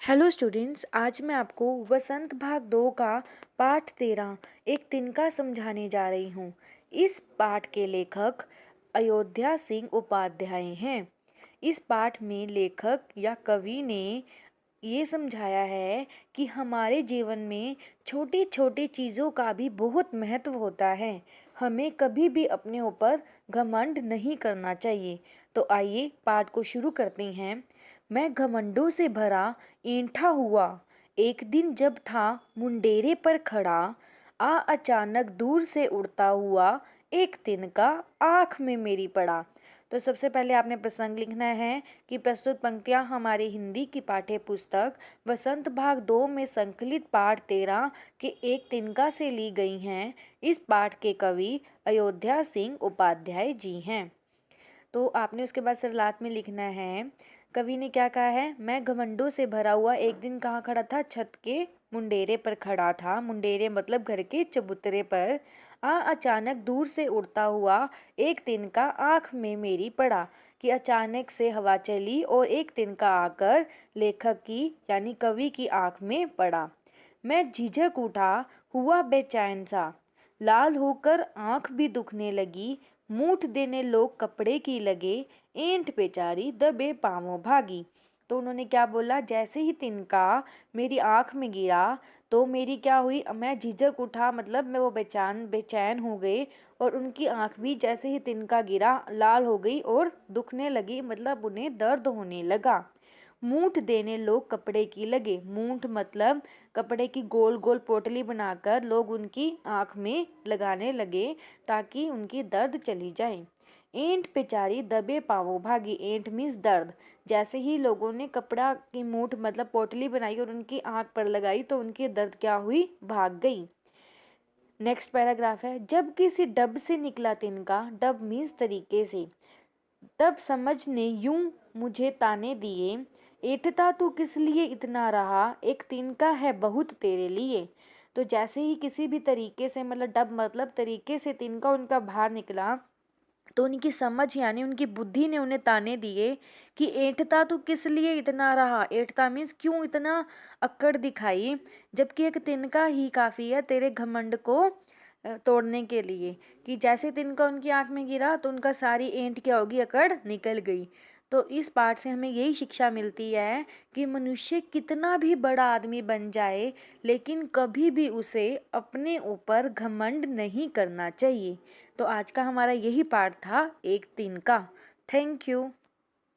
Hello students, आज मैं आपको वसंत भाग 2 का पाठ 13 एक तिनका समझाने जा रही हूँ। इस पाठ के लेखक अयोध्या सिंह उपाध्याय हैं। इस पाठ में लेखक या कवि ने ये समझाया है कि हमारे जीवन में छोटी छोटी चीज़ों का भी बहुत महत्व होता है। हमें कभी भी अपने ऊपर घमंड नहीं करना चाहिए। तो आइए पाठ को शुरू करते हैं। मैं घमंडों से भरा ऐंठा हुआ एक दिन जब था मुंडेरे पर खड़ा, अचानक दूर से उड़ता हुआ एक तिनका आँख में मेरी पड़ा। तो सबसे पहले आपने प्रसंग लिखना है कि प्रस्तुत पंक्तियाँ हमारे हिंदी की पाठ्य पुस्तक वसंत भाग 2 में संकलित पाठ 13 के एक तिनका से ली गई हैं। इस पाठ के कवि अयोध्या सिंह उपाध्याय जी हैं। तो आपने उसके बाद सरलात में लिखना है। कवि ने क्या कहा है? मैं घमंडों से भरा हुआ एक दिन कहाँ खड़ा था? छत के मुंडेरे पर खड़ा था। मुंडेरे मतलब घर के चबूतरे पर। अचानक दूर से उड़ता हुआ एक तिनका आँख में मेरी पड़ा, कि अचानक से हवा चली और एक तिनका आकर लेखक की यानी कवि की आँख में पड़ा। मैं झिझक उठा, हुआ बेचैन सा, लाल होकर आँख भी दुखने लगी। मूठ देने लोग कपड़े की लगे, ऐंठ बेचारी दबे पाँवों भागी। तो उन्होंने क्या बोला? जैसे ही तिनका मेरी आँख में गिरा तो मेरी क्या हुई? मैं झिझक उठा, मतलब मैं वो बेचैन हो गई, और उनकी आँख भी जैसे ही तिनका गिरा लाल हो गई और दुखने लगी, मतलब उन्हें दर्द होने लगा। मूठ देने लोग कपड़े की लगे। मूठ मतलब कपड़े की गोल गोल पोटली बनाकर लोग उनकी आँख में लगाने लगे ताकि उनकी दर्द चली जाए। ऐंठ बेचारी दबे पाँवों भागी। ऐंठ मीन्स दर्द। जैसे ही लोगों ने कपड़ा की मूठ मतलब पोटली बनाई और उनकी आँख पर लगाई तो उनकी दर्द क्या हुई? भाग गई। नेक्स्ट पैराग्राफ है। जब किसी डब से निकला तिनका, डब मीन्स तरीके से, तब समझ ने यूं मुझे ताने दिए, ऐंठता तू किस लिए इतना रहा, एक तिनका है बहुत तेरे लिए। तो जैसे ही किसी भी तरीके से, मतलब डब मतलब तरीके से, तिनका उनका बाहर निकला तो उनकी समझ यानी उनकी बुद्धि ने उन्हें ताने दिए कि ऐंठता तू किस लिए इतना रहा। ऐंठता मीन्स क्यों इतना अक्कड़ दिखाई, जबकि एक तिनका ही काफ़ी है तेरे घमंड को तोड़ने के लिए। कि जैसे तिनका उनकी आंख में गिरा तो उनका सारी ऐंठ क्या होगी? अकड़ निकल गई। तो इस पाठ से हमें यही शिक्षा मिलती है कि मनुष्य कितना भी बड़ा आदमी बन जाए लेकिन कभी भी उसे अपने ऊपर घमंड नहीं करना चाहिए। तो आज का हमारा यही पाठ था, एक तिनका। Thank you.